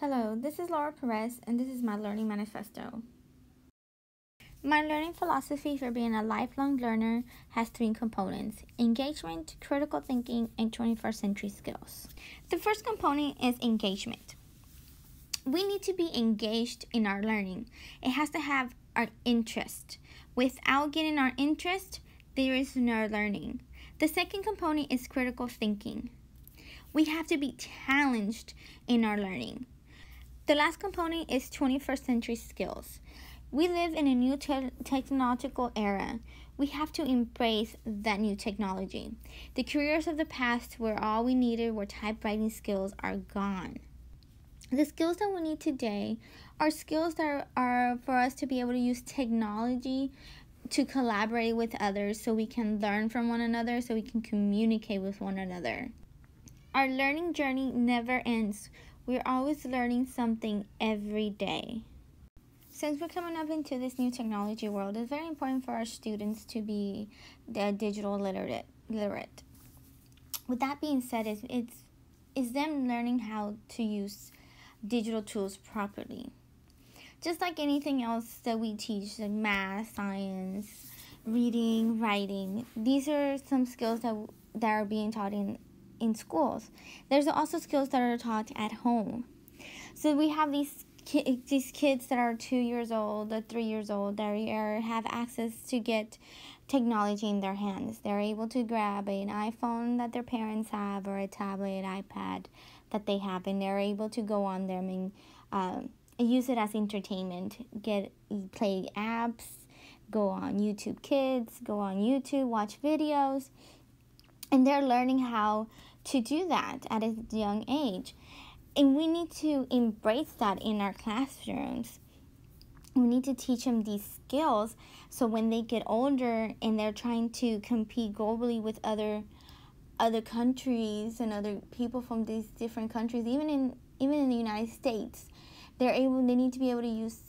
Hello, this is Laura Perez, and this is my Learning Manifesto. My learning philosophy for being a lifelong learner has three components: engagement, critical thinking, and 21st century skills. The first component is engagement. We need to be engaged in our learning. It has to have our interest. Without getting our interest, there is no learning. The second component is critical thinking. We have to be challenged in our learning. The last component is 21st century skills. We live in a new technological era. We have to embrace that new technology. The careers of the past, where all we needed were typewriting skills, are gone. The skills that we need today are skills that are for us to be able to use technology to collaborate with others, so we can learn from one another, so we can communicate with one another. Our learning journey never ends. We're always learning something every day. Since we're coming up into this new technology world, it's very important for our students to be digital literate. With that being said, it's them learning how to use digital tools properly. Just like anything else that we teach, like math, science, reading, writing, these are some skills that are being taught in schools. There's also skills that are taught at home. So we have these kids that are 2 years old or 3 years old that have access to get technology in their hands. They're able to grab an iPhone that their parents have, or a tablet, iPad that they have, and they're able to go on there and use it as entertainment. Play apps, go on YouTube Kids, go on YouTube, watch videos, and they're learning how to do that at a young age. And we need to embrace that in our classrooms. We need to teach them these skills, so when they get older and they're trying to compete globally with other countries and other people from these different countries, even in the United States, they need to be able to use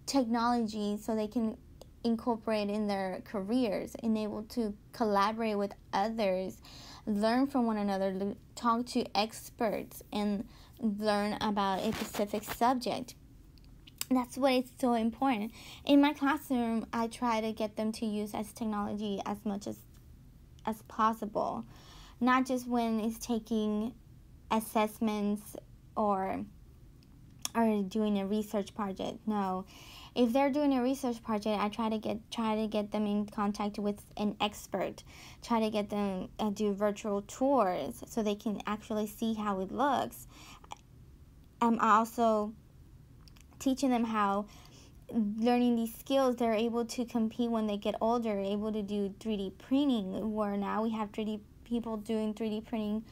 technology so they can incorporate in their careers and able to collaborate with others, learn from one another, talk to experts, and learn about a specific subject. That's why it's so important. In my classroom, I try to get them to use technology as much as possible, not just when it's taking assessments or doing a research project. No, if they're doing a research project, I try to get them in contact with an expert. Try to get them do virtual tours so they can actually see how it looks. I'm also teaching them how, learning these skills, they're able to compete when they get older, able to do 3D printing, where now we have people doing 3D printing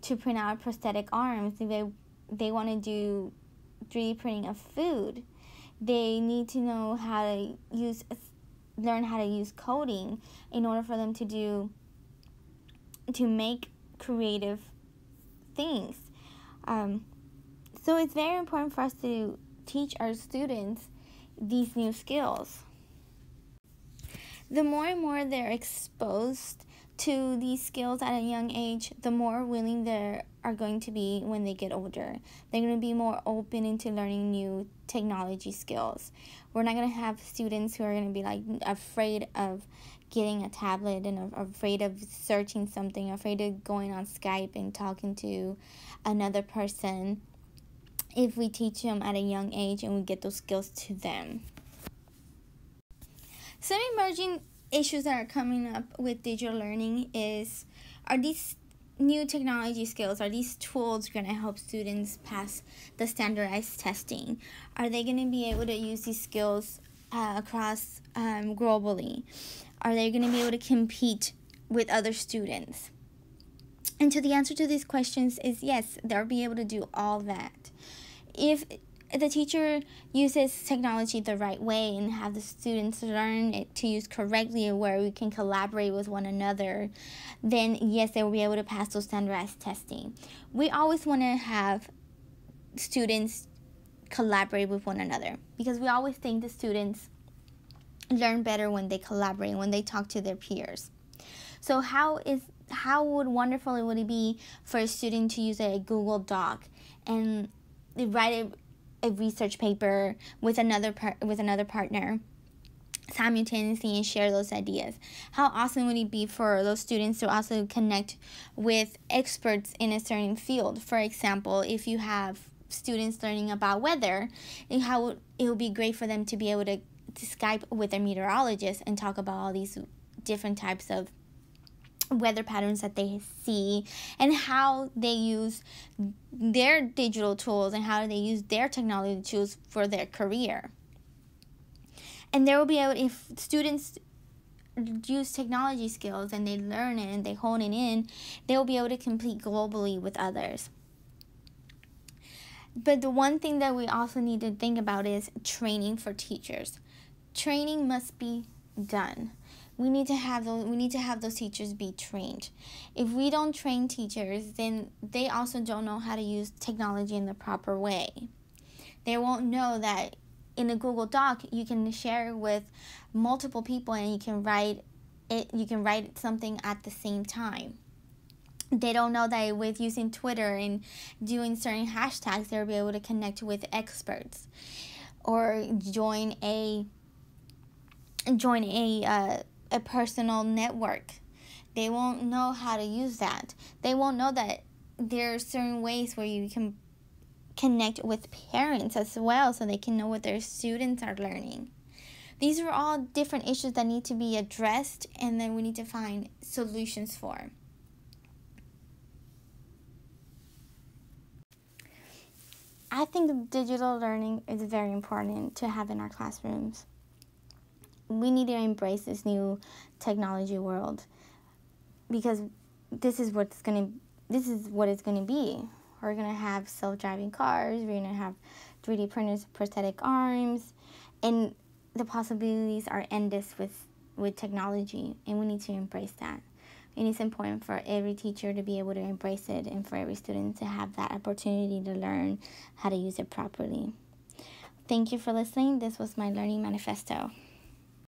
to print out prosthetic arms. If they want to do 3D printing of food, they need to know how to learn how to use coding in order for them to make creative things. So it's very important for us to teach our students these new skills. The more and more they're exposed to these skills at a young age, the more willing they are going to be when they get older. They're going to be more open into learning new technology skills. We're not going to have students who are going to be like afraid of getting a tablet and afraid of searching something, afraid of going on Skype and talking to another person, if we teach them at a young age and we get those skills to them. Some emerging issues that are coming up with digital learning are these new technology skills, are these tools going to help students pass the standardized testing? Are they going to be able to use these skills across globally? Are they going to be able to compete with other students? And so the answer to these questions is yes, they'll be able to do all that. If the teacher uses technology the right way and have the students learn it to use correctly, where we can collaborate with one another, then yes, they will be able to pass those standardized testing. We always want to have students collaborate with one another, because we always think the students learn better when they collaborate, when they talk to their peers. So how wonderful it would be for a student to use a Google Doc and write a research paper with another partner simultaneously and share those ideas. How awesome would it be for those students to also connect with experts in a certain field? For example, if you have students learning about weather, and how it would be great for them to be able to Skype with a meteorologist and talk about all these different types of weather patterns that they see, and how they use their digital tools and how they use their technology tools for their career. And they will be able, if students use technology skills and they learn it and they hone it in, they will be able to compete globally with others. But the one thing that we also need to think about is training for teachers. Training must be done. We need to have those teachers be trained. If we don't train teachers, then they also don't know how to use technology in the proper way. They won't know that in a Google Doc you can share with multiple people and you can write something at the same time. They don't know that with using Twitter and doing certain hashtags, they'll be able to connect with experts or join a personal network. They won't know how to use that. They won't know that there are certain ways where you can connect with parents as well, so they can know what their students are learning. These are all different issues that need to be addressed, and then we need to find solutions for. I think digital learning is very important to have in our classrooms. We need to embrace this new technology world, because this is what it's going to be. We're going to have self-driving cars, we're going to have 3D printers, prosthetic arms, and the possibilities are endless with technology, and we need to embrace that. And it's important for every teacher to be able to embrace it, and for every student to have that opportunity to learn how to use it properly. Thank you for listening. This was my Learning Manifesto.